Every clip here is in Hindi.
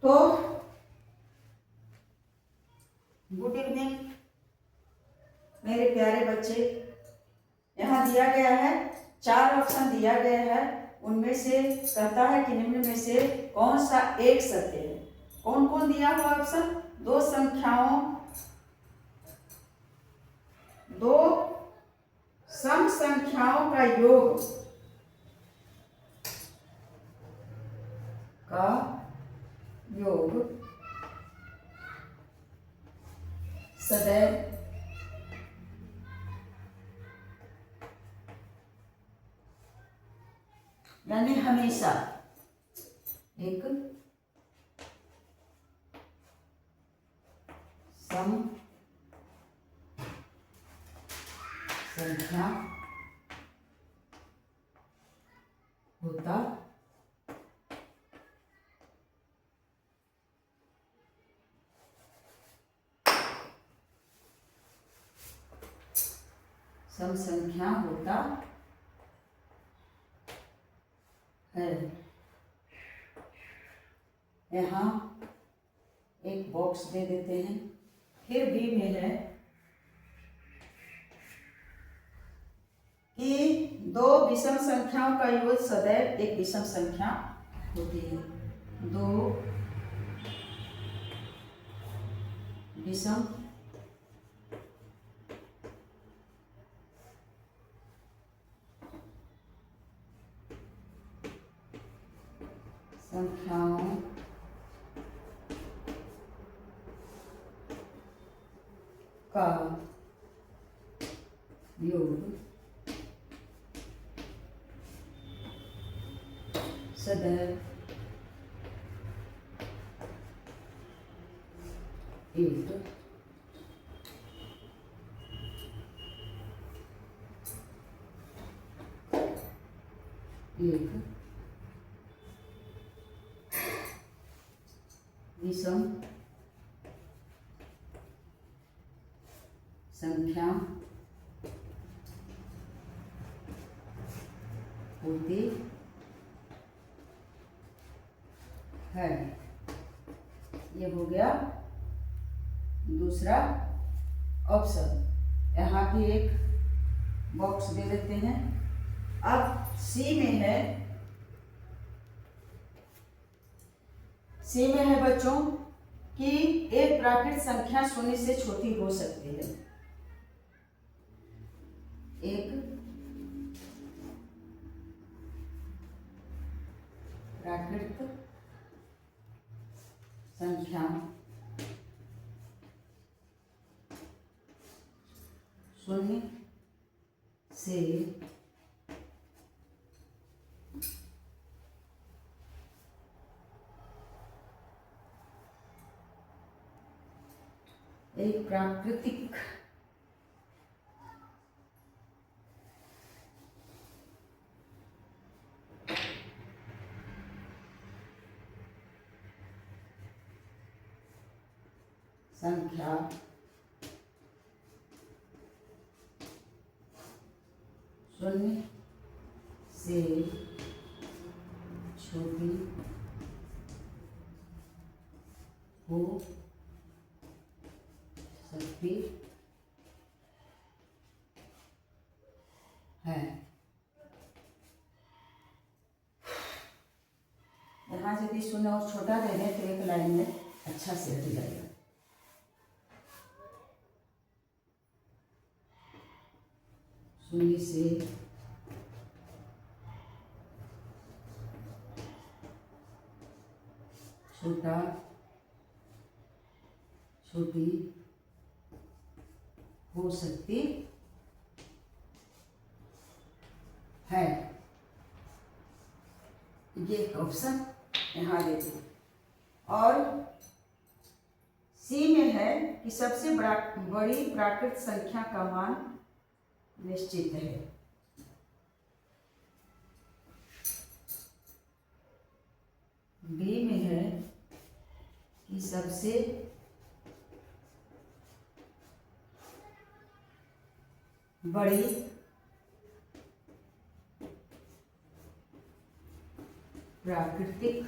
तो गुड इवनिंग मेरे प्यारे बच्चे। यहाँ दिया गया है 4 ऑप्शन दिया गया है, उनमें से कहता है कि निम्न में से कौन सा एक सत्य है। कौन कौन दिया हुआ ऑप्शन? दो सम संख्याओं का योग सदैव यानी हमेशा एक सम संख्या होता सम संख्या होता है। यहाँ एक बॉक्स दे देते हैं। फिर बी में है कि दो विषम संख्याओं का योग सदैव एक विषम संख्या होती है। दो विषम संख्याओं का योग सदैव एक विषम संख्या होती है। ये हो गया दूसरा ऑप्शन। यहाँ भी एक बॉक्स दे देते हैं। अब सी में है, सी में है बच्चों कि एक प्राकृत संख्या शून्य से छोटी हो सकती है। एक प्राकृत संख्या शून्य से एक प्राकृतिक संख्या शून्य से छोटी हो सकती है। यहाँ यदि शून्य और छोटा दे दें तो एक लाइन में अच्छा से हट जाएगा। शून्य से छोटा छोटी हो सकती है। ये एक ऑप्शन यहाँ देते हैं। और सी में है कि सबसे बड़ी प्राकृत संख्या का मान निश्चित है। बी में है कि सबसे बड़ी प्राकृतिक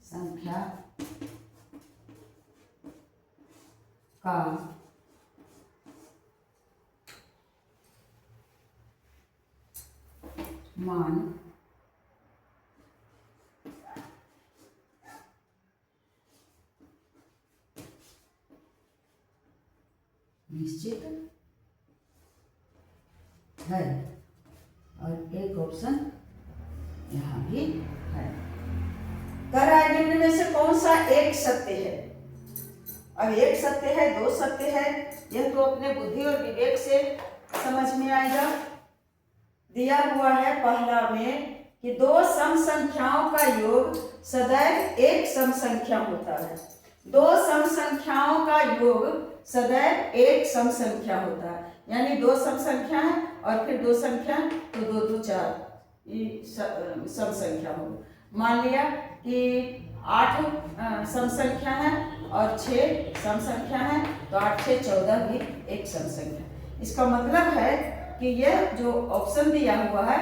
संख्या का मान निश्चित है, और एक ऑप्शन यहाँ भी है। कह रहा है निम्न में से कौन सा एक सत्य है। अब एक सत्य है, दो सत्य है, यह तो अपने बुद्धि और विवेक से समझ में आएगा। दिया हुआ है पहला में कि दो सम संख्याओं का योग सदैव एक सम संख्या होता है। दो सम संख्याओं का योग सदैव एक सम संख्या होता है, यानी दो सम संख्या है और फिर दो संख्या, तो दो दो चार सम संख्या हो। मान लिया कि 8 सम संख्या है और 6 सम संख्या है, तो 8 6 14 भी एक सम संख्या। इसका मतलब है कि यह जो ऑप्शन दिया हुआ है,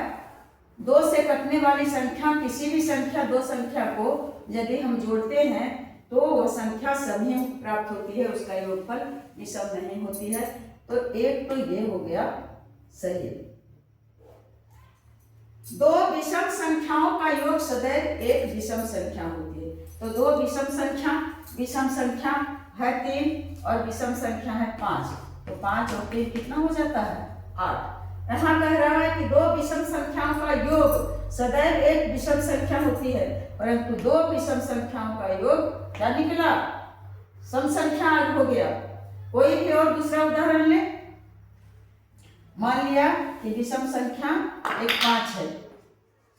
दो से कटने वाली संख्या, किसी भी संख्या दो संख्या को यदि हम जोड़ते हैं तो वह संख्या सभी प्राप्त होती है, उसका योगफल विषम नहीं होती है। तो एक तो ये हो गया सही। दो विषम संख्याओं का योग सदैव एक विषम संख्या होती है। तो दो विषम संख्या है 3 और विषम संख्या है 5, तो 5 और 3 कितना हो जाता है 8। यहाँ कह रहा है कि दो विषम संख्याओं का योग सदैव एक विषम संख्या होती है, परंतु दो विषम संख्याओं का योग क्या निकला, सम संख्या हो गया। कोई भी और दूसरा उदाहरण ले। मान लिया कि विषम संख्या एक 5 है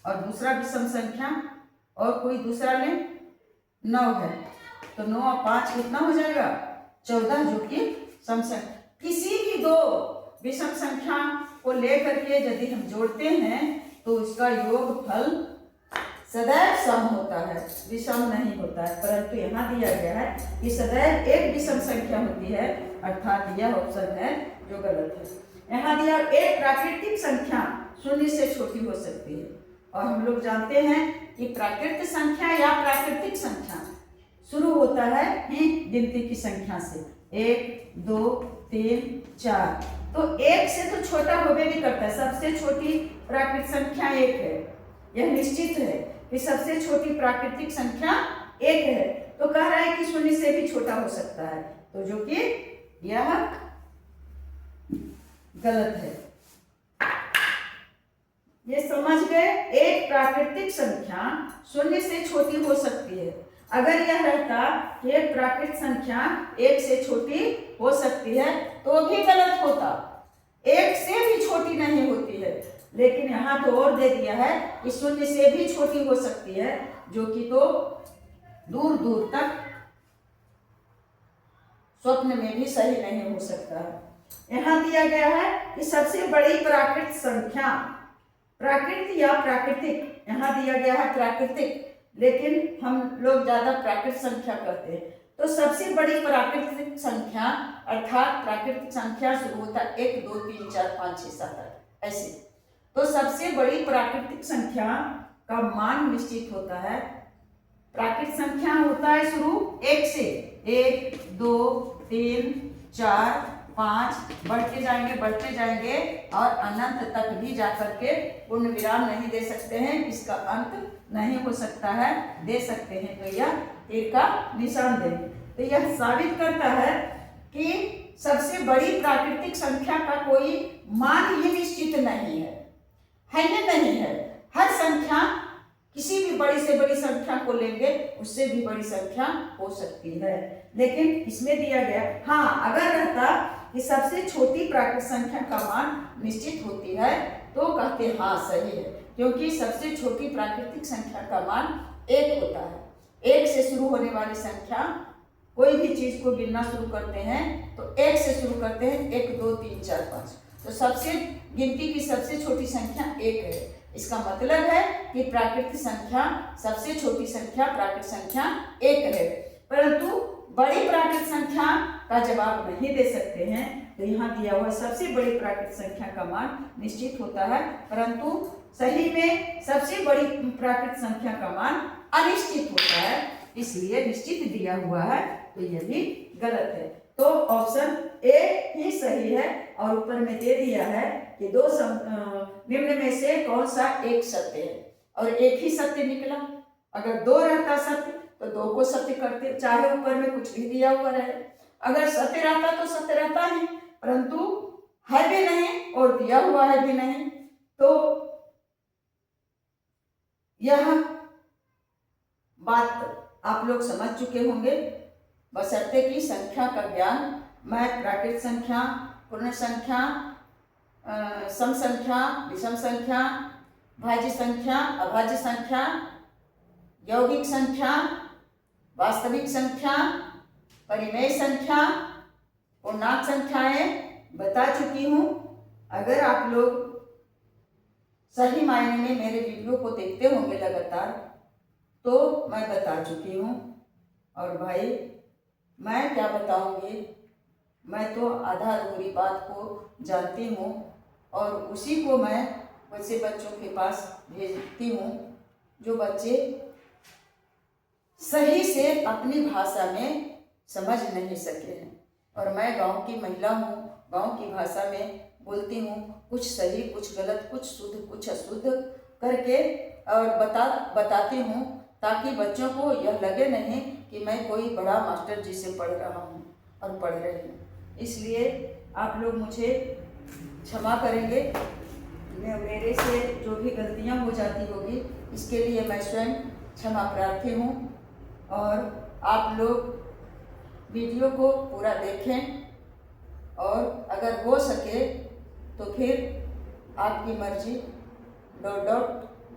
और दूसरा विषम संख्या और कोई दूसरा ले 9 है, तो 9 और 5 कितना हो जाएगा 14, जो कि सम संख्या। किसी भी दो विषम संख्या को लेकर के यदि हम जोड़ते हैं तो उसका योगफल सदैव सम होता है, विषम नहीं होता है। परंतु यहाँ दिया गया है कि सदैव एक विषम संख्या होती है, अर्थात यह ऑप्शन है जो गलत है। यहाँ दिया एक प्राकृतिक संख्या 0 से छोटी हो सकती है, और हम लोग जानते हैं कि प्राकृतिक संख्या या प्राकृतिक संख्या शुरू होता है गिनती की संख्या से, 1 2 3 4। तो एक से तो छोटा होबे नहीं करता है, सबसे छोटी प्राकृतिक संख्या 1 है। यह निश्चित है कि सबसे छोटी प्राकृतिक संख्या 1 है। तो कह रहा है कि 0 से भी छोटा हो सकता है, तो जो कि यह गलत है। ये समझ गए, एक प्राकृतिक संख्या 0 से छोटी हो सकती है। अगर यह रहता कि एक प्राकृतिक संख्या 1 से छोटी हो सकती है तो भी गलत होता, 1 से भी छोटी नहीं होती है। लेकिन यहाँ तो और दे दिया है कि 0 से भी छोटी हो सकती है, जो कि तो दूर दूर तक स्वप्न में भी सही नहीं हो सकता है। यहाँ दिया गया है कि सबसे बड़ी प्राकृतिक संख्या, प्राकृतिक या प्राकृतिक, यहाँ दिया गया है प्राकृतिक, लेकिन हम लोग ज्यादा प्राकृतिक संख्या कहते हैं। तो सबसे बड़ी प्राकृतिक संख्या अर्थात प्राकृतिक संख्या शुरू होता है 1 2 3 4 5 6 7 8 ऐसे। तो सबसे बड़ी प्राकृतिक संख्या का मान निश्चित होता है। प्राकृतिक संख्या होता है शुरू 1 से, 1 2 3 4 5, बढ़ते जाएंगे और अनंत तक भी जाकर के पूर्ण विराम नहीं दे सकते हैं, इसका अंत नहीं हो सकता है, दे सकते हैं तो यह तीर का निशान देंगे। तो यह साबित करता है कि सबसे बड़ी प्राकृतिक संख्या का कोई मान ही निश्चित नहीं है या नहीं है। हर संख्या किसी भी बड़ी से बड़ी संख्या को लेंगे उससे भी बड़ी संख्या हो सकती है। लेकिन इसमें दिया गया, हाँ अगर रहता कि सबसे छोटी प्राकृतिक संख्या का मान निश्चित होती है तो कहते हाँ सही है, क्योंकि सबसे छोटी प्राकृतिक संख्या का मान 1 होता है। 1 से शुरू होने वाली संख्या, कोई भी चीज को गिनना शुरू करते हैं तो 1 से शुरू करते हैं, 1 2 3 4 5। तो सबसे गिनती की सबसे छोटी संख्या 1 है। इसका मतलब है कि प्राकृतिक संख्या, सबसे छोटी संख्या प्राकृतिक संख्या 1 है। परंतु बड़ी प्राकृतिक संख्या का जवाब नहीं दे सकते हैं, तो यहाँ दिया हुआ सबसे बड़ी प्राकृतिक संख्या का मान निश्चित होता है, परंतु सही में सबसे बड़ी प्राकृतिक संख्या का मान अनिश्चित होता है। इसलिए निश्चित दिया हुआ है, तो ये भी गलत है। तो ऑप्शन ए ही सही है। और ऊपर में दे दिया है कि निम्न में से कौन सा एक सत्य है, और एक ही सत्य निकला। अगर दो रहता सत्य तो दो को सत्य करते, चाहे ऊपर में कुछ भी दिया हुआ रहे। अगर सत्य रहता तो सत्य रहता है, परंतु है भी नहीं और दिया हुआ है भी नहीं, तो यह बात आप लोग समझ चुके होंगे। बशर्ते की संख्या का ज्ञान मैं प्राकृत संख्या, पूर्ण संख्या, सम संख्या, विषम संख्या, भाज्य संख्या, अभाज्य संख्या, यौगिक संख्या, वास्तविक संख्या, परिमेय संख्या, पूर्णांक संख्याएं बता चुकी हूँ। अगर आप लोग सही मायने में मेरे वीडियो को देखते होंगे लगातार, तो मैं बता चुकी हूँ। और भाई मैं क्या बताऊंगी, मैं तो आधा अधूरी बात को जानती हूँ और उसी को मैं वैसे बच्चों के पास भेजती हूँ जो बच्चे सही से अपनी भाषा में समझ नहीं सके हैं। और मैं गांव की महिला हूँ, गांव की भाषा में बोलती हूँ, कुछ सही कुछ गलत, कुछ शुद्ध कुछ अशुद्ध करके और बताती हूँ, ताकि बच्चों को यह लगे नहीं कि मैं कोई बड़ा मास्टर जी से पढ़ रहा हूँ और पढ़ रही हूँ। इसलिए आप लोग मुझे क्षमा करेंगे, मेरे से जो भी गलतियाँ हो जाती होगी इसके लिए मैं स्वयं क्षमा प्रार्थी हूँ। और आप लोग वीडियो को पूरा देखें और अगर हो सके तो फिर आपकी मर्जी डॉट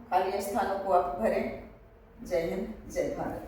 खाली स्थानों को आप भरें। जय हिंद, जय भारत।